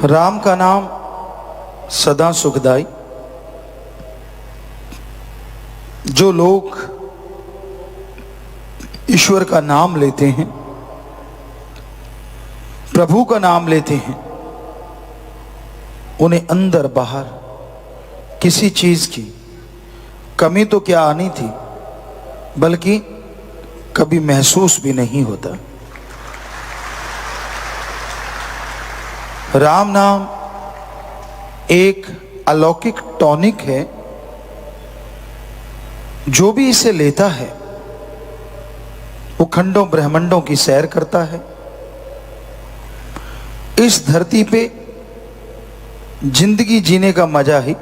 राम का नाम सदा सुखदाई। जो लोग ईश्वर का नाम लेते हैं, प्रभु का नाम लेते हैं, उन्हें अंदर बाहर किसी चीज की कमी तो क्या आनी थी, बल्कि कभी महसूस भी नहीं होता। राम नाम एक अलौकिक टॉनिक है। जो भी इसे लेता है वो खंडों ब्रह्मांडों की सैर करता है। इस धरती पे जिंदगी जीने का मजा ही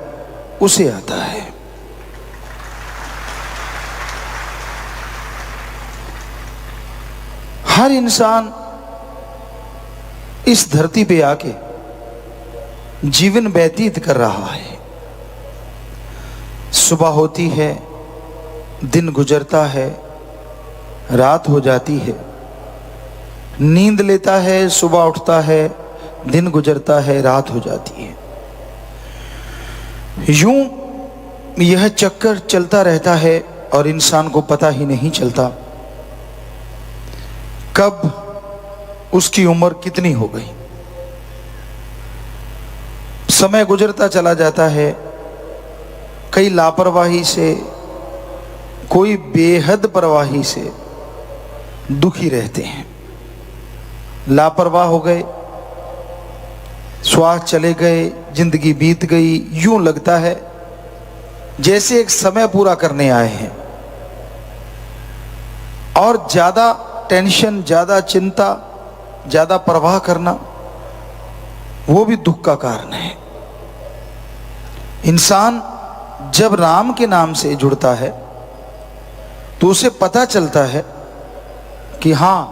उसे आता है। हर इंसान इस धरती पे आके जीवन व्यतीत कर रहा है। सुबह होती है, दिन गुजरता है, रात हो जाती है, नींद लेता है, सुबह उठता है, दिन गुजरता है, रात हो जाती है। यूं यह चक्कर चलता रहता है और इंसान को पता ही नहीं चलता कब उसकी उम्र कितनी हो गई। समय गुजरता चला जाता है, कई लापरवाही से, कोई बेहद परवाही से दुखी रहते हैं। लापरवाह हो गए, श्वास चले गए, जिंदगी बीत गई। यूं लगता है जैसे एक समय पूरा करने आए हैं। और ज्यादा टेंशन, ज्यादा चिंता, ज्यादा परवाह करना, वो भी दुख का कारण है। इंसान जब राम के नाम से जुड़ता है तो उसे पता चलता है कि हां,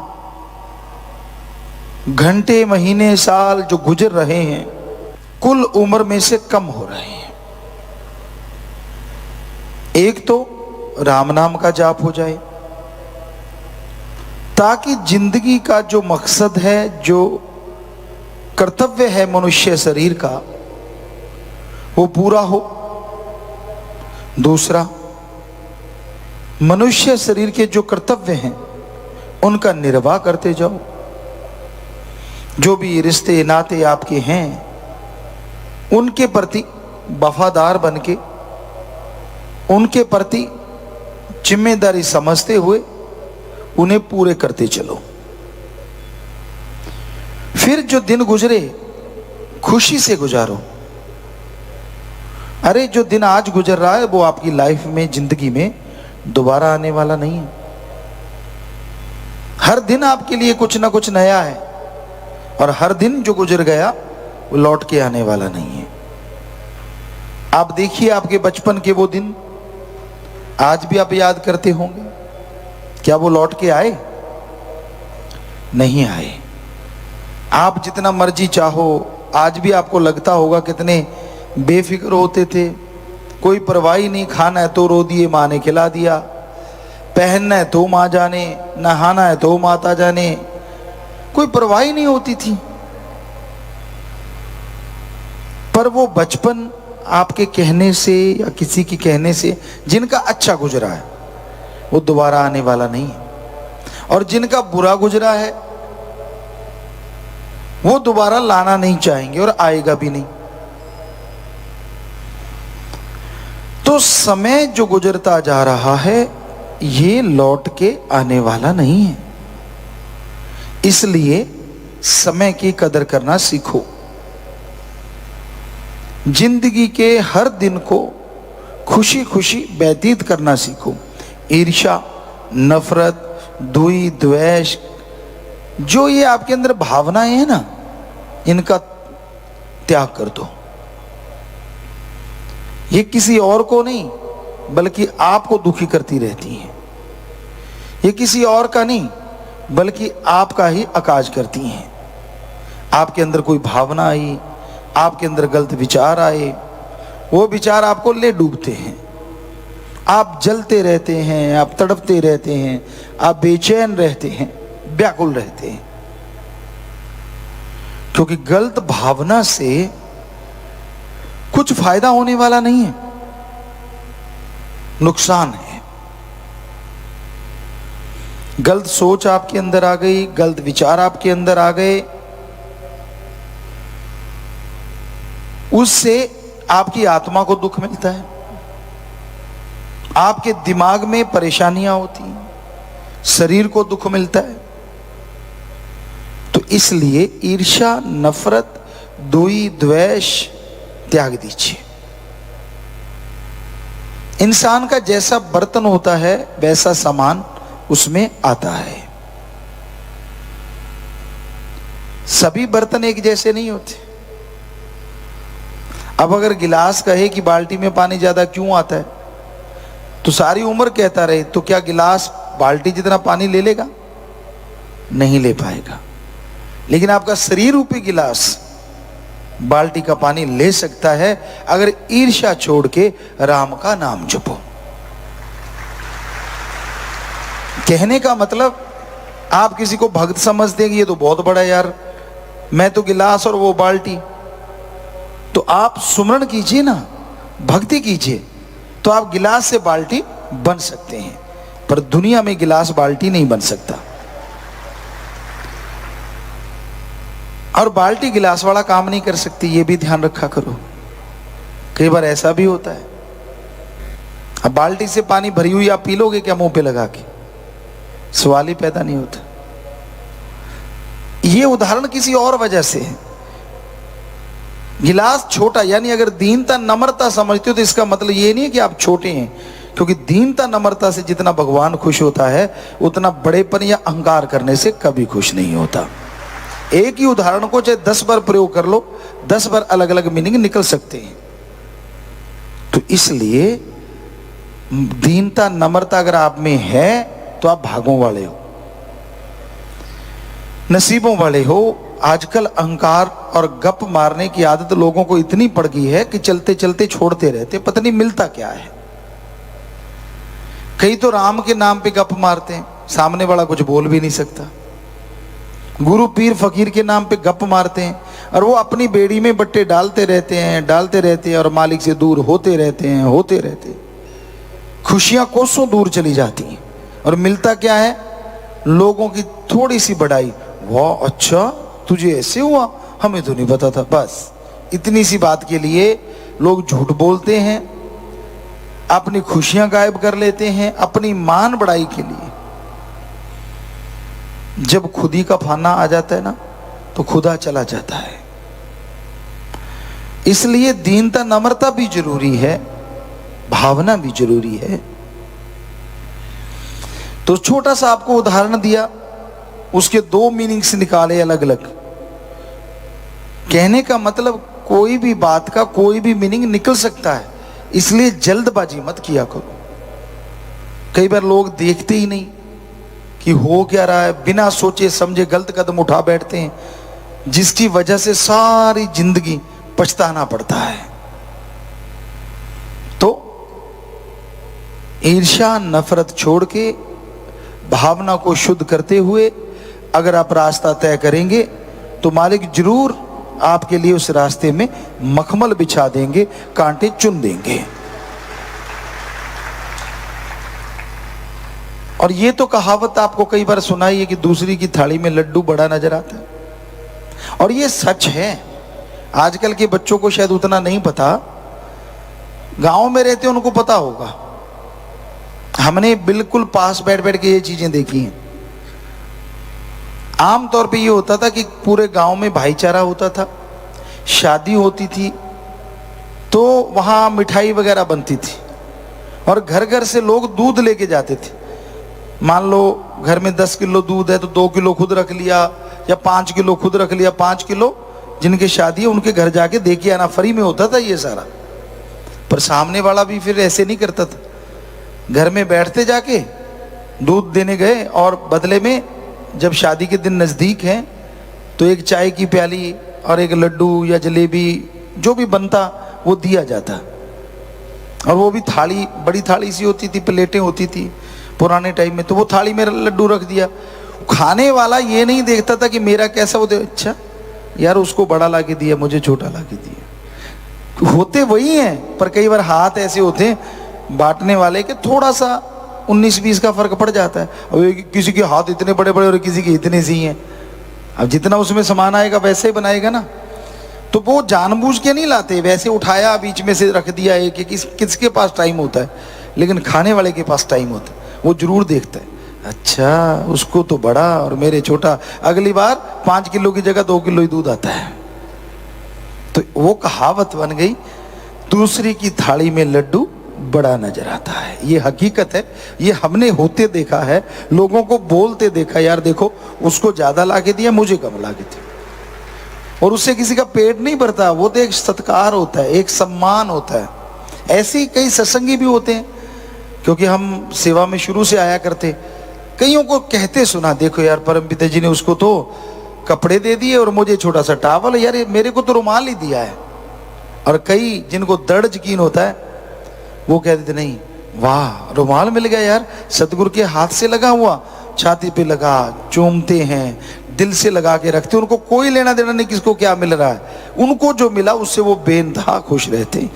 घंटे, महीने, साल जो गुजर रहे हैं कुल उम्र में से कम हो रहे हैं। एक तो राम नाम का जाप हो जाए ताकि जिंदगी का जो मकसद है, जो कर्तव्य है मनुष्य शरीर का, वो पूरा हो। दूसरा, मनुष्य शरीर के जो कर्तव्य हैं उनका निर्वाह करते जाओ। जो भी रिश्ते नाते आपके हैं उनके प्रति वफादार बनके, उनके प्रति जिम्मेदारी समझते हुए उन्हें पूरे करते चलो। फिर जो दिन गुजरे खुशी से गुजारो। अरे जो दिन आज गुजर रहा है वो आपकी लाइफ में, जिंदगी में दोबारा आने वाला नहीं है। हर दिन आपके लिए कुछ ना कुछ नया है और हर दिन जो गुजर गया वो लौट के आने वाला नहीं है। आप देखिए आपके बचपन के वो दिन आज भी आप याद करते होंगे। क्या वो लौट के आए? नहीं आए। आप जितना मर्जी चाहो, आज भी आपको लगता होगा कितने बेफिक्र होते थे। कोई परवाही नहीं, खाना है तो रो दिए, माँ ने खिला दिया, पहनना है तो माँ जाने, नहाना है तो माता जाने, कोई परवाही नहीं होती थी। पर वो बचपन आपके कहने से या किसी के कहने से जिनका अच्छा गुजरा है वो दोबारा आने वाला नहीं है, और जिनका बुरा गुजरा है वो दोबारा लाना नहीं चाहेंगे और आएगा भी नहीं। तो समय जो गुजरता जा रहा है ये लौट के आने वाला नहीं है। इसलिए समय की कदर करना सीखो। जिंदगी के हर दिन को खुशी खुशी व्यतीत करना सीखो। ईर्ष्या, नफरत, द्वेष, द्वेष, जो ये आपके अंदर भावनाएं हैं ना, इनका त्याग कर दो। ये किसी और को नहीं बल्कि आपको दुखी करती रहती हैं। ये किसी और का नहीं बल्कि आपका ही अकाज करती हैं। आपके अंदर कोई भावना आई, आपके अंदर गलत विचार आए, वो विचार आपको ले डूबते हैं। आप जलते रहते हैं, आप तड़पते रहते हैं, आप बेचैन रहते हैं, व्याकुल रहते हैं। क्योंकि गलत भावना से कुछ फायदा होने वाला नहीं है, नुकसान है। गलत सोच आपके अंदर आ गई, गलत विचार आपके अंदर आ गए, उससे आपकी आत्मा को दुख मिलता है, आपके दिमाग में परेशानियां होती हैं, शरीर को दुख मिलता है। तो इसलिए ईर्ष्या, नफरत, द्वेष, द्वेष त्याग दीजिए। इंसान का जैसा बर्तन होता है वैसा सामान उसमें आता है। सभी बर्तन एक जैसे नहीं होते। अब अगर गिलास कहे कि बाल्टी में पानी ज्यादा क्यों आता है, तो सारी उम्र कहता रहे, तो क्या गिलास बाल्टी जितना पानी ले लेगा? नहीं ले पाएगा। लेकिन आपका शरीर रूपी गिलास बाल्टी का पानी ले सकता है, अगर ईर्ष्या छोड़ के राम का नाम जपो। कहने का मतलब, आप किसी को भक्त समझते हैं कि ये तो बहुत बड़ा यार, मैं तो गिलास और वो बाल्टी। तो आप सुमरण कीजिए ना, भक्ति कीजिए, तो आप गिलास से बाल्टी बन सकते हैं। पर दुनिया में गिलास बाल्टी नहीं बन सकता, और बाल्टी गिलास वाला काम नहीं कर सकती, ये भी ध्यान रखा करो। कई बार ऐसा भी होता है, अब बाल्टी से पानी भरी हुई आप पी लोगे क्या मुंह पे लगा के? सवाल ही पैदा नहीं होता। ये उदाहरण किसी और वजह से है। गिलास छोटा, यानी अगर दीनता नम्रता समझते हो तो इसका मतलब ये नहीं है कि आप छोटे हैं, क्योंकि दीनता नम्रता से जितना भगवान खुश होता है उतना बड़ेपन या अहंकार करने से कभी खुश नहीं होता। एक ही उदाहरण को चाहे 10 बार प्रयोग कर लो, 10 बार अलग अलग मीनिंग निकल सकते हैं। तो इसलिए दीनता नम्रता अगर आप में है तो आप भागों वाले हो, नसीबों वाले हो। आजकल अहंकार और गप मारने की आदत लोगों को इतनी पड़ गई है कि चलते चलते छोड़ते रहते, पता नहीं मिलता क्या है। कई तो राम के नाम पे गप मारते हैं, सामने वाला कुछ बोल भी नहीं सकता। गुरु पीर फकीर के नाम पे गप मारते हैं, और वो अपनी बेड़ी में बट्टे डालते रहते हैं और मालिक से दूर होते रहते हैं। खुशियां कोसों दूर चली जाती हैं, और मिलता क्या है? लोगों की थोड़ी सी बड़ाई। वाह, अच्छा तुझे ऐसे हुआ, हमें तो नहीं पता था। बस इतनी सी बात के लिए लोग झूठ बोलते हैं, अपनी खुशियां गायब कर लेते हैं अपनी मान बढ़ाई के लिए। जब खुदी का फाना आ जाता है ना, तो खुदा चला जाता है। इसलिए दीनता नम्रता भी जरूरी है, भावना भी जरूरी है। तो छोटा सा आपको उदाहरण दिया, उसके 2 मीनिंग्स निकाले अलग अलग। कहने का मतलब कोई भी बात का कोई भी मीनिंग निकल सकता है, इसलिए जल्दबाजी मत किया करो। कई बार लोग देखते ही नहीं कि हो क्या रहा है, बिना सोचे समझे गलत कदम उठा बैठते हैं, जिसकी वजह से सारी जिंदगी पछताना पड़ता है। तो ईर्ष्या नफरत छोड़ के भावना को शुद्ध करते हुए अगर आप रास्ता तय करेंगे तो मालिक जरूर आपके लिए उस रास्ते में मखमल बिछा देंगे, कांटे चुन देंगे। और ये तो कहावत आपको कई बार सुनाई है कि दूसरी की थाली में लड्डू बड़ा नजर आता है, और ये सच है। आजकल के बच्चों को शायद उतना नहीं पता, गांव में रहते उनको पता होगा। हमने बिल्कुल पास बैठ बैठ के ये चीजें देखी हैं। आमतौर पे ये होता था कि पूरे गांव में भाईचारा होता था, शादी होती थी तो वहां मिठाई वगैरह बनती थी, और घर घर से लोग दूध लेके जाते थे। मान लो घर में 10 किलो दूध है तो 2 किलो खुद रख लिया, या 5 किलो खुद रख लिया। 5 किलो जिनके शादी है उनके घर जाके दे के आना, फ्री में होता था ये सारा। पर सामने वाला भी फिर ऐसे नहीं करता था, घर में बैठते जाके दूध देने गए, और बदले में जब शादी के दिन नज़दीक हैं तो एक चाय की प्याली और एक लड्डू या जलेबी जो भी बनता वो दिया जाता। और वो भी थाली, बड़ी थाली सी होती थी, प्लेटें होती थी पुराने टाइम में, तो वो थाली में लड्डू रख दिया। खाने वाला ये नहीं देखता था कि मेरा कैसा, वो अच्छा यार उसको बड़ा ला के दिया, मुझे छोटा ला के दिया। होते वही हैं, पर कई बार हाथ ऐसे होते हैं बांटने वाले के थोड़ा सा 19-20 का फर्क पड़ जाता है। और किसी के हाथ इतने बड़े बड़े और किसी के इतने सी हैं। अब जितना उसमें सामान आएगा वैसे ही बनाएगा ना। तो वो जानबूझ के नहीं लाते, वैसे उठाया बीच में से रख दिया है कि किसके पास टाइम होता है, लेकिन खाने वाले के पास टाइम होता है। वो जरूर देखता है, अच्छा उसको तो बड़ा और मेरे छोटा। अगली बार 5 किलो की जगह 2 किलो ही दूध आता है। तो वो कहावत बन गई, दूसरी की थाली में लड्डू बड़ा नजर आता है। ये हकीकत है, ये हमने होते देखा है, लोगों को बोलते देखा, यार देखो उसको ज्यादा ला के दिया, मुझे कम ला के दिया। और उससे किसी का पेट नहीं भरता, वो तो एक सत्कार होता है, एक सम्मान होता है। ऐसे ही कई सत्संगी भी होते हैं, क्योंकि हम सेवा में शुरू से आया करते, कईयों को कहते सुना, देखो यार परमपिता जी ने उसको तो कपड़े दे दिए और मुझे छोटा सा टावल, यार मेरे को तो रुमाल ही दिया है। और कई जिनको दृढ़ यकीन होता है वो कह देते नहीं, वाह रुमाल मिल गया यार, सतगुरु के हाथ से लगा हुआ, छाती पे लगा, चूमते हैं, दिल से लगा के रखते, उनको कोई लेना देना नहीं किसको क्या मिल रहा है, उनको जो मिला उससे वो बेइंतहा खुश रहते।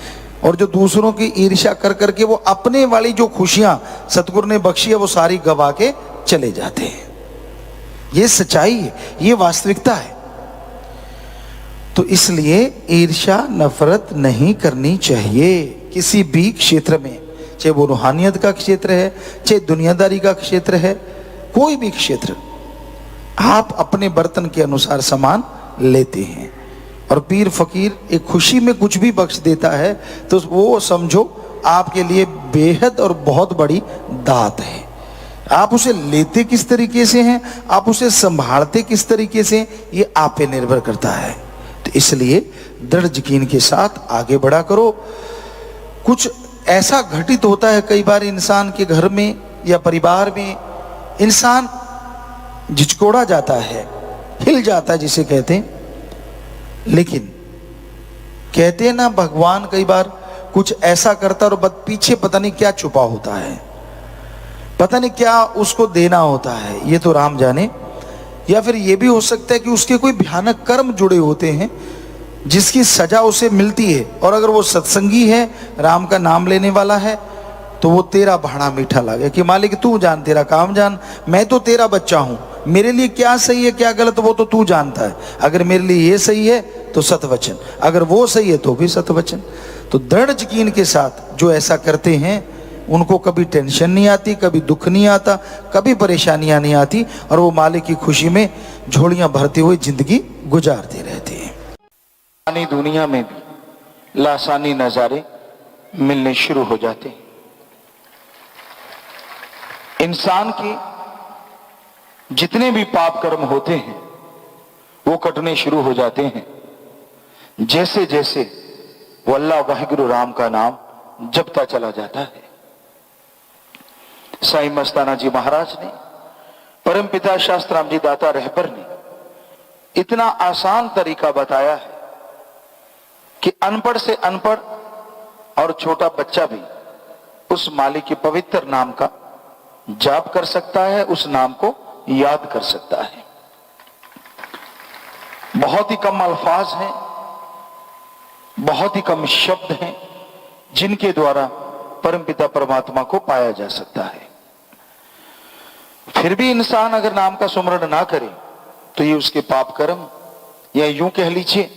और जो दूसरों की ईर्ष्या कर करके वो अपने वाली जो खुशियां सतगुरु ने बख्शी है वो सारी गवा के चले जाते हैं। ये सच्चाई है, ये वास्तविकता है। तो इसलिए ईर्ष्या नफरत नहीं करनी चाहिए किसी भी क्षेत्र में, चाहे वो रूहानियत का क्षेत्र है, चाहे दुनियादारी का क्षेत्र है, कोई भी क्षेत्र। आप अपने बर्तन के अनुसार सामान लेते हैं, और पीर फकीर एक खुशी में कुछ भी बख्श देता है तो वो समझो आपके लिए बेहद और बहुत बड़ी दात है। आप उसे लेते किस तरीके से हैं, आप उसे संभालते किस तरीके से, ये आप पे निर्भर करता है। तो इसलिए दृढ़ यकीन के साथ आगे बढ़ा करो। कुछ ऐसा घटित होता है कई बार इंसान के घर में या परिवार में, इंसान झिझकोड़ा जाता है, हिल जाता है जिसे कहते हैं। लेकिन कहते हैं ना, भगवान कई बार कुछ ऐसा करता और पीछे पता नहीं क्या छुपा होता है, पता नहीं क्या उसको देना होता है, ये तो राम जाने। या फिर ये भी हो सकता है कि उसके कोई भयानक कर्म जुड़े होते हैं जिसकी सजा उसे मिलती है। और अगर वो सत्संगी है, राम का नाम लेने वाला है, तो वो तेरा भाड़ा मीठा लगे कि मालिक तू जान, तेरा काम जान, मैं तो तेरा बच्चा हूं, मेरे लिए क्या सही है क्या गलत वो तो तू जानता है। अगर मेरे लिए ये सही है तो सतवचन, अगर वो सही है तो भी सतवचन। तो दृढ़ यकीन के साथ जो ऐसा करते हैं उनको कभी टेंशन नहीं आती, कभी दुख नहीं आता, कभी परेशानियां नहीं आती, और वो मालिक की खुशी में झोलियां भरते हुए जिंदगी गुजारते रहते हैं। दुनिया में भी लासानी नजारे मिलने शुरू हो जाते हैं। इंसान के जितने भी पाप कर्म होते हैं वो कटने शुरू हो जाते हैं जैसे जैसे वो अल्लाह वाहिगुरु राम का नाम जपता चला जाता है। साईं मस्ताना जी महाराज ने, परमपिता शास्त्राम जी दाता रहबर ने इतना आसान तरीका बताया है कि अनपढ़ से अनपढ़ और छोटा बच्चा भी उस मालिक के पवित्र नाम का जाप कर सकता है, उस नाम को याद कर सकता है। बहुत ही कम अल्फाज हैं, बहुत ही कम शब्द हैं जिनके द्वारा परमपिता परमात्मा को पाया जा सकता है। फिर भी इंसान अगर नाम का सुमरण ना करे तो ये उसके पाप कर्म, या यूं कह लीजिए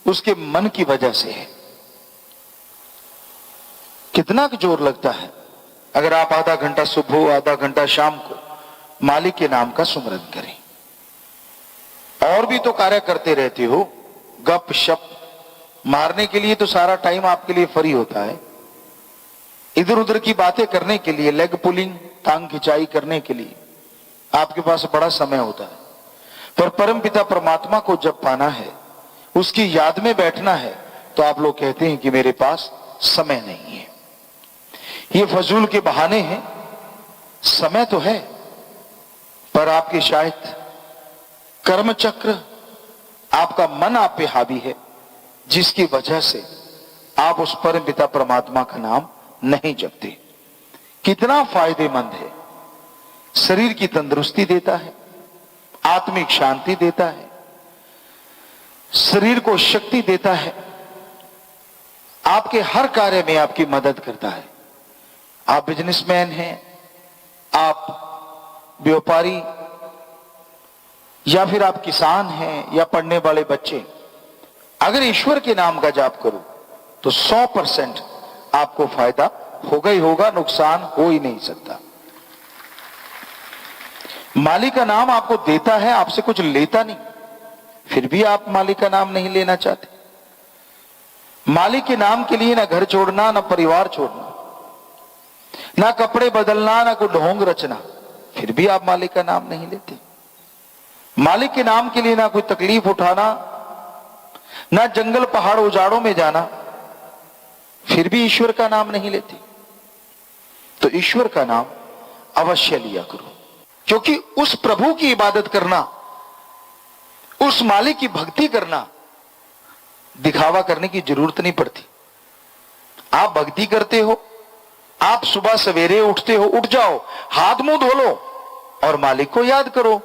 उसके मन की वजह से है। कितना जोर लगता है अगर आप आधा घंटा सुबह आधा घंटा शाम को मालिक के नाम का सुमरण करें। और भी तो कार्य करते रहते हो, गप शप मारने के लिए तो सारा टाइम आपके लिए फ्री होता है, इधर उधर की बातें करने के लिए, लेग पुलिंग, टांग खिंचाई करने के लिए आपके पास बड़ा समय होता है। पर परमपिता परमात्मा को जब पाना है, उसकी याद में बैठना है, तो आप लोग कहते हैं कि मेरे पास समय नहीं है। ये फजूल के बहाने हैं। समय तो है, पर आपके शायद कर्म चक्र, आपका मन आप पे हावी है, जिसकी वजह से आप उस परमपिता परमात्मा का नाम नहीं जपते। कितना फायदेमंद है, शरीर की तंदुरुस्ती देता है, आत्मिक शांति देता है। शरीर को शक्ति देता है, आपके हर कार्य में आपकी मदद करता है। आप बिजनेसमैन हैं, आप व्यापारी, या फिर आप किसान हैं, या पढ़ने वाले बच्चे, अगर ईश्वर के नाम का जाप करो तो 100% आपको फायदा होगा ही होगा, नुकसान हो ही नहीं सकता। मालिक का नाम आपको देता है, आपसे कुछ लेता नहीं, फिर भी आप मालिक का नाम नहीं लेना चाहते। मालिक के नाम के लिए ना घर छोड़ना, ना परिवार छोड़ना, ना कपड़े बदलना, ना कोई ढोंग रचना, फिर भी आप मालिक का नाम नहीं लेते। मालिक के नाम के लिए ना कोई तकलीफ उठाना, ना जंगल पहाड़ उजाड़ों में जाना, फिर भी ईश्वर का नाम नहीं लेते। तो ईश्वर का नाम अवश्य लिया करो, क्योंकि उस प्रभु की इबादत करना, उस मालिक की भक्ति करना, दिखावा करने की जरूरत नहीं पड़ती। आप भक्ति करते हो, आप सुबह सवेरे उठते हो, उठ जाओ, हाथ मुंह धो लो और मालिक को याद करो।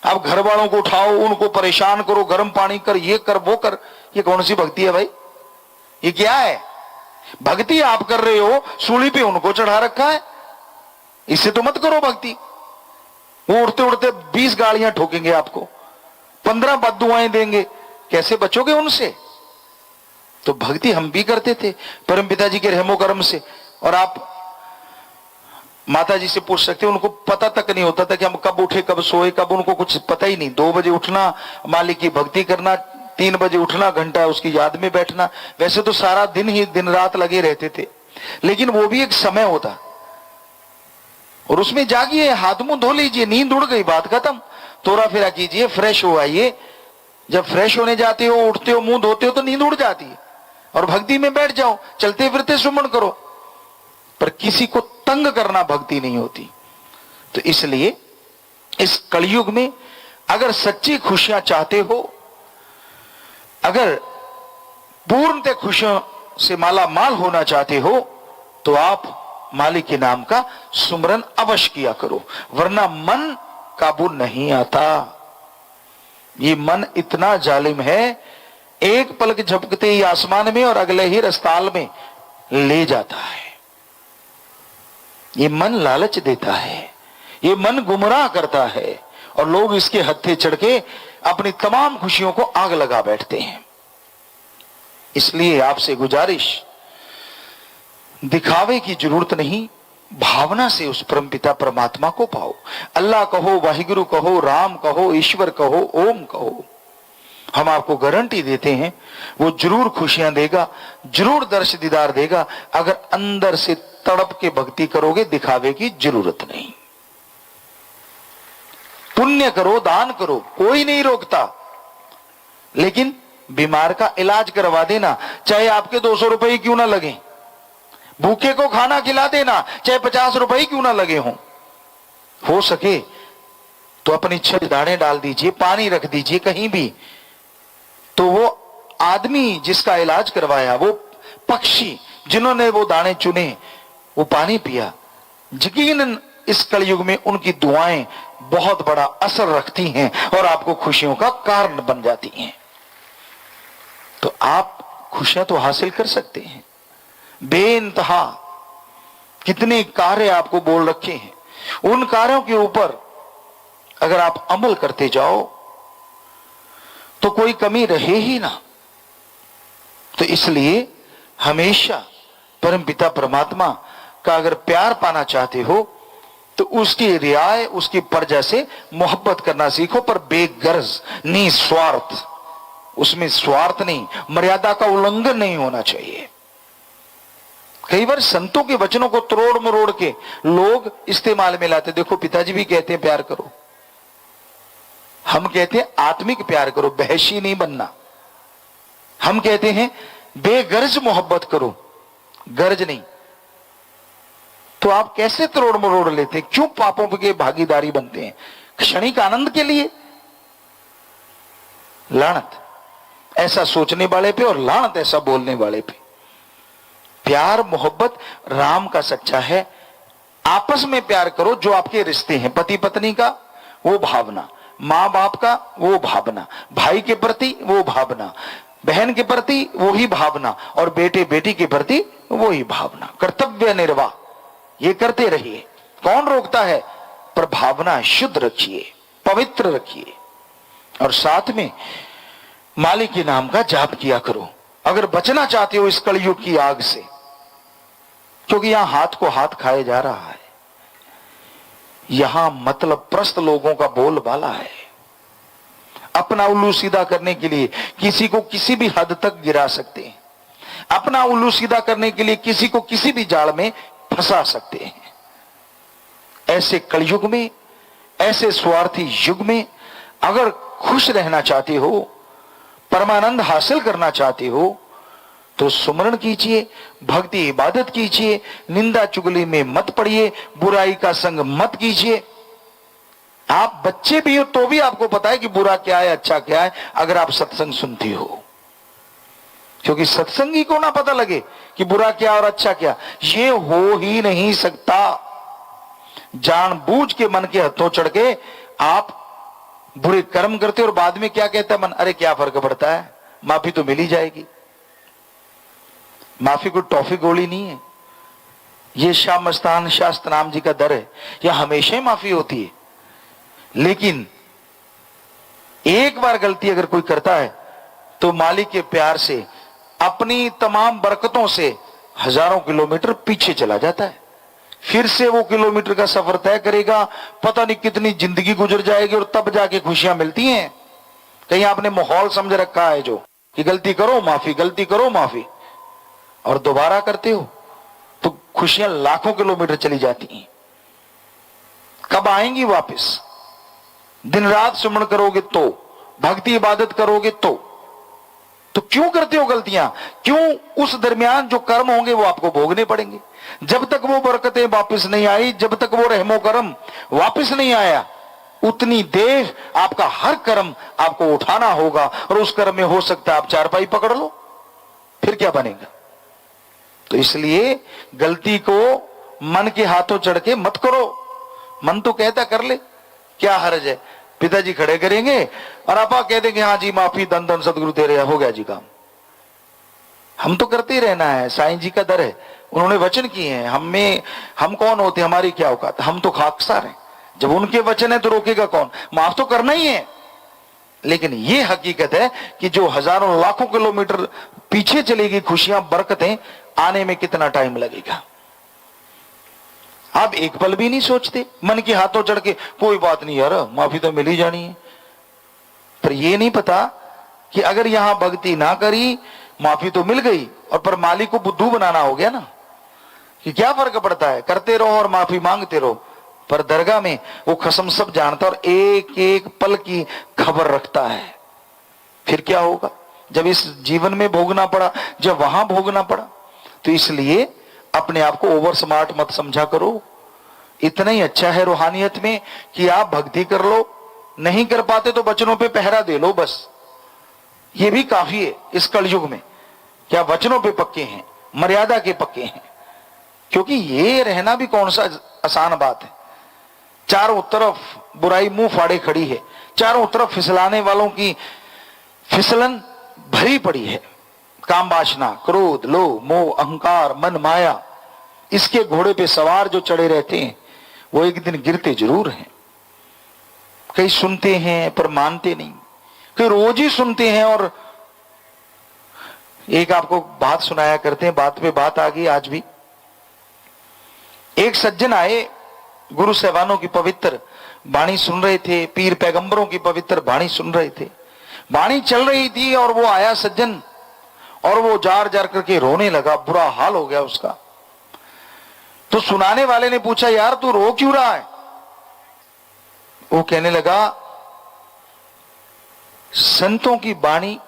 आप घर वालों को उठाओ, उनको परेशान करो, गर्म पानी कर, ये कर, वो कर, ये कौन सी भक्ति है भाई? ये क्या है? भक्ति आप कर रहे हो, सूली पे उनको चढ़ा रखा है, इससे तो मत करो भक्ति। वो उड़ते उड़ते 20 गालियां ठोकेंगे आपको, 15 बद्दुआएं देंगे, कैसे बचोगे उनसे? तो भक्ति हम भी करते थे परम पिताजी के रहमो करम से। और आप माता जी से पूछ सकते हैं, उनको पता तक नहीं होता था कि हम कब उठे, कब सोए, कब, उनको कुछ पता ही नहीं। 2 बजे उठना, मालिक की भक्ति करना, 3 बजे उठना, घंटा उसकी याद में बैठना। वैसे तो सारा दिन ही दिन रात लगे रहते थे, लेकिन वो भी एक समय होता, और उसमें जागिए, हाथ मुंह धो लीजिए, नींद उड़ गई, बात खत्म, तोरा फेरा कीजिए, फ्रेश हो आइए। जब फ्रेश होने जाते हो, उठते हो, मुंह धोते हो, तो नींद उड़ जाती है, और भक्ति में बैठ जाओ, चलते फिरते सुमन करो। पर किसी को तंग करना भक्ति नहीं होती। तो इसलिए इस कलयुग में अगर सच्ची खुशियां चाहते हो, अगर पूर्णतः खुशियों से माला माल होना चाहते हो, तो आप मालिक के नाम का सुमरन अवश्य किया करो, वरना मन काबू नहीं आता। ये मन इतना जालिम है, एक पलक झपकते ही आसमान में और अगले ही रस्ताल में ले जाता है। ये मन लालच देता है, ये मन गुमराह करता है, और लोग इसके हत्थे चढ़ के अपनी तमाम खुशियों को आग लगा बैठते हैं। इसलिए आपसे गुजारिश, दिखावे की जरूरत नहीं, भावना से उस परमपिता परमात्मा को पाओ। अल्लाह कहो, वाहिगुरु कहो, राम कहो, ईश्वर कहो, ओम कहो, हम आपको गारंटी देते हैं वो जरूर खुशियां देगा, जरूर दर्श दीदार देगा। अगर अंदर से तड़प के भक्ति करोगे, दिखावे की जरूरत नहीं। पुण्य करो, दान करो, कोई नहीं रोकता, लेकिन बीमार का इलाज करवा देना, चाहे आपके 200 रुपए क्यों ना लगे। भूखे को खाना खिला देना, चाहे 50 रुपए क्यों ना लगे हों। हो सके तो अपनी छत दाने डाल दीजिए, पानी रख दीजिए कहीं भी, तो वो आदमी जिसका इलाज करवाया, वो पक्षी जिन्होंने वो दाने चुने, वो पानी पिया, यकीनन इस कलयुग में उनकी दुआएं बहुत बड़ा असर रखती हैं और आपको खुशियों का कारण बन जाती हैं। तो आप खुशियां तो हासिल कर सकते हैं। बेइंतहा कितने कार्य आपको बोल रखे हैं, उन कार्यों के ऊपर अगर आप अमल करते जाओ तो कोई कमी रहे ही ना। तो इसलिए हमेशा परमपिता परमात्मा का अगर प्यार पाना चाहते हो तो उसकी रियाय, उसकी प्रजा से मोहब्बत करना सीखो, पर बेगर्ज, निस्वार्थ। उसमें स्वार्थ नहीं, मर्यादा का उल्लंघन नहीं होना चाहिए। कई बार संतों के वचनों को तोड़ मरोड़ के लोग इस्तेमाल में लाते। देखो, पिताजी भी कहते हैं प्यार करो, हम कहते हैं आत्मिक प्यार करो, बहशी नहीं बनना। हम कहते हैं बेगर्ज मोहब्बत करो, गर्ज नहीं। तो आप कैसे तोड़ मरोड़ लेते हैं? क्यों पापों के भागीदारी बनते हैं? क्षणिक आनंद के लिए? लानत ऐसा सोचने वाले पे, और लानत ऐसा बोलने वाले पे। प्यार मोहब्बत राम का सच्चा है। आपस में प्यार करो, जो आपके रिश्ते हैं, पति पत्नी का वो भावना, माँ बाप का वो भावना, भाई के प्रति वो भावना, बहन के प्रति वो ही भावना, और बेटे बेटी के प्रति वो ही भावना। कर्तव्य निर्वाह ये करते रहिए, कौन रोकता है, पर भावना शुद्ध रखिए, पवित्र रखिए, और साथ में मालिक के नाम का जाप किया करो अगर बचना चाहते हो इस कलयुग की आग से, क्योंकि यहां हाथ को हाथ खाया जा रहा है। यहां मतलब प्रस्त लोगों का बोलबाला है। अपना उल्लू सीधा करने के लिए किसी को किसी भी हद तक गिरा सकते हैं, अपना उल्लू सीधा करने के लिए किसी को किसी भी जाल में फंसा सकते हैं। ऐसे कलयुग में, ऐसे स्वार्थी युग में अगर खुश रहना चाहते हो, परमानंद हासिल करना चाहते हो, तो सुमरण कीजिए, भक्ति इबादत कीजिए, निंदा चुगली में मत पड़िए, बुराई का संग मत कीजिए। आप बच्चे भी हो तो भी आपको पता है कि बुरा क्या है, अच्छा क्या है, अगर आप सत्संग सुनती हो। क्योंकि सत्संगी को ना पता लगे कि बुरा क्या और अच्छा क्या, ये हो ही नहीं सकता। जानबूझ के मन के हथों चढ़ के आप बुरे कर्म करते और बाद में क्या कहता है मन, अरे क्या फर्क पड़ता है, माफी तो मिल ही जाएगी। माफी कोई टॉफी गोली नहीं है, ये शाह मस्तान शास्त्र नाम जी का दर है, यह हमेशा ही माफी होती है। लेकिन एक बार गलती अगर कोई करता है तो मालिक के प्यार से अपनी तमाम बरकतों से हजारों किलोमीटर पीछे चला जाता है, फिर से वो किलोमीटर का सफर तय करेगा, पता नहीं कितनी जिंदगी गुजर जाएगी, और तब जाके खुशियां मिलती हैं। कहीं आपने माहौल समझ रखा है जो कि गलती करो माफी, गलती करो माफी, और दोबारा करते हो तो खुशियां लाखों किलोमीटर चली जाती हैं। कब आएंगी वापस? दिन रात सुमरण करोगे तो, भक्ति इबादत करोगे तो क्यों करते हो गलतियां? क्यों? उस दरमियान जो कर्म होंगे वो आपको भोगने पड़ेंगे। जब तक वो बरकतें वापस नहीं आई, जब तक वो रहमो करम वापस नहीं आया, उतनी देर आपका हर कर्म आपको उठाना होगा, और उस कर्म में हो सकता है आप चारपाई पकड़ लो, फिर क्या बनेगा? तो इसलिए गलती को मन के हाथों चढ़ के मत करो। मन तो कहता कर ले, क्या हर्ज है, पिताजी खड़े करेंगे और आपा कह देंगे हाँ जी माफी, धन धन सदगुरु तेरे, हो गया जी काम। हम तो करते ही रहना है, साईं जी का दर है, उन्होंने वचन किए हैं। हम कौन होते, हमारी क्या औकात, हम तो खाकसार हैं। जब उनके वचन है तो रोकेगा कौन? माफ तो करना ही है। लेकिन ये हकीकत है कि जो हजारों लाखों किलोमीटर पीछे चलेगी खुशियां, बरकतें आने में कितना टाइम लगेगा, आप एक पल भी नहीं सोचते। मन के हाथों चढ़ के कोई बात नहीं यार, माफी तो मिल ही जानी है। पर ये नहीं पता कि अगर यहां भक्ति ना करी, माफी तो मिल गई, और पर मालिक को बुद्धू बनाना हो गया ना, कि क्या फर्क पड़ता है, करते रहो और माफी मांगते रहो। पर दरगाह में वो कसम सब जानता और एक एक पल की खबर रखता है। फिर क्या होगा जब इस जीवन में भोगना पड़ा, जब वहां भोगना पड़ा? तो इसलिए अपने आप को ओवर स्मार्ट मत समझा करो। इतना ही अच्छा है रूहानियत में कि आप भक्ति कर लो, नहीं कर पाते तो वचनों पे पहरा दे लो, बस ये भी काफी है इस कलयुग में। क्या वचनों पे पक्के हैं, मर्यादा के पक्के हैं, क्योंकि ये रहना भी कौन सा आसान बात है। चारों तरफ बुराई मुंह फाड़े खड़ी है, चारों तरफ फिसलाने वालों की फिसलन भरी पड़ी है। काम वासना, क्रोध, लोभ, मोह, अहंकार, मन माया, इसके घोड़े पे सवार जो चढ़े रहते हैं वो एक दिन गिरते जरूर हैं। कई सुनते हैं पर मानते नहीं, कई रोज ही सुनते हैं। और एक आपको बात सुनाया करते हैं, बात पे बात आ गई आज भी। एक सज्जन आए, गुरु साहबानों की पवित्र वाणी सुन रहे थे, पीर पैगंबरों की पवित्र वाणी सुन रहे थे। वाणी चल रही थी और वो आया सज्जन, और वो जार जार करके रोने लगा, बुरा हाल हो गया उसका। तो सुनाने वाले ने पूछा, यार तू रो क्यों रहा है? वो कहने लगा, संतों की वाणी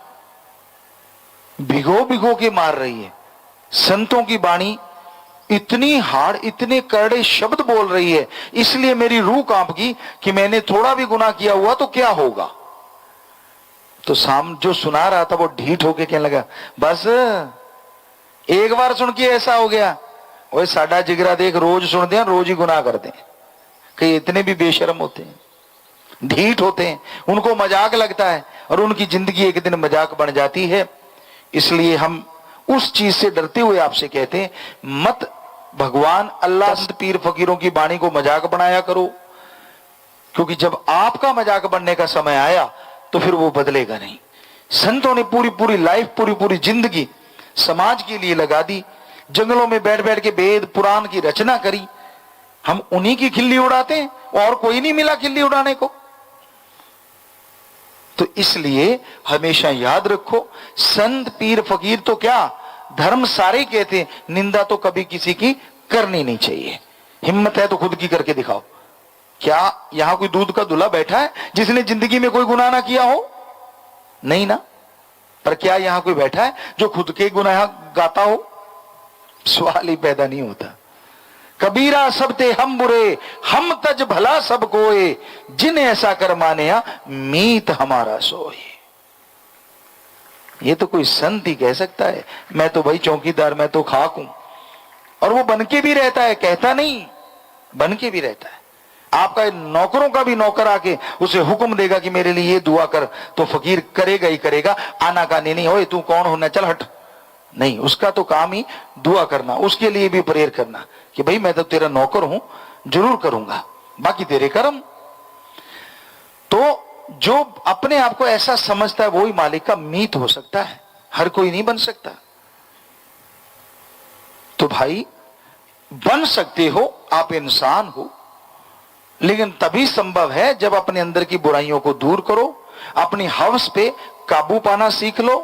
भिगो भिगो के मार रही है। संतों की वाणी इतनी हार्ड, इतने कड़े शब्द बोल रही है, इसलिए मेरी रूह कांप गई कि मैंने थोड़ा भी गुनाह किया हुआ तो क्या होगा। तो जो सुना रहा था वो ढीठ होके कहने लगा, बस एक बार सुन के ऐसा हो गया? ओए साडा जिगरा देख, रोज सुनते हैं, रोज ही गुनाह करते हैं, कहीं इतने भी बेशर्म होते हैं। ढीठ होते हैं, उनको मजाक लगता है और उनकी जिंदगी एक दिन मजाक बन जाती है। इसलिए हम उस चीज से डरते हुए आपसे कहते हैं, मत भगवान अल्लाह संत पीर फकीरों की वाणी को मजाक बनाया करो, क्योंकि जब आपका मजाक बनने का समय आया तो फिर वो बदलेगा नहीं। संतों ने पूरी पूरी लाइफ, पूरी पूरी जिंदगी समाज के लिए लगा दी, जंगलों में बैठ बैठ के वेद पुराण की रचना करी, हम उन्हीं की खिल्ली उड़ाते हैं, और कोई नहीं मिला खिल्ली उड़ाने को। तो इसलिए हमेशा याद रखो, संत पीर फकीर तो क्या, धर्म सारे कहते हैं, निंदा तो कभी किसी की करनी नहीं चाहिए। हिम्मत है तो खुद की करके दिखाओ। क्या यहां कोई दूध का दूल्हा बैठा है जिसने जिंदगी में कोई गुनाह ना किया हो? नहीं ना। पर क्या यहां कोई बैठा है जो खुद के गुनाह गाता हो? सवाल ही पैदा नहीं होता। कबीरा सब ते हम बुरे, हम तज भला सब कोए, जिन ऐसा कर माने मीत हमारा सोए। ये तो कोई संत ही कह सकता है, मैं तो भाई चौकीदार, मैं तो खाक हूं। और वो बनके भी रहता है, कहता नहीं, बनके भी रहता है। आपका नौकरों का भी नौकर आके उसे हुक्म देगा कि मेरे लिए ये दुआ कर, तो फकीर करेगा ही करेगा। आनाकानी नहीं, ओए तू कौन होना, चल हट, नहीं। उसका तो काम ही दुआ करना, उसके लिए भी प्रेयर करना कि भाई मैं तो तेरा नौकर हूं, जरूर करूंगा, बाकी तेरे कर्म। तो जो अपने आप को ऐसा समझता है वो ही मालिक का मीत हो सकता है, हर कोई नहीं बन सकता। तो भाई बन सकते हो, आप इंसान हो, लेकिन तभी संभव है जब अपने अंदर की बुराइयों को दूर करो, अपनी हवस पे काबू पाना सीख लो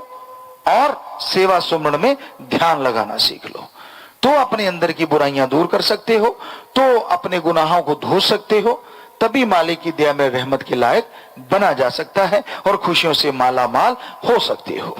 और सेवा सुमरण में ध्यान लगाना सीख लो। तो अपने अंदर की बुराइयां दूर कर सकते हो, तो अपने गुनाहों को धो सकते हो, तभी मालिक की दया में रहमत के लायक बना जा सकता है और खुशियों से माला माल हो सकते हो।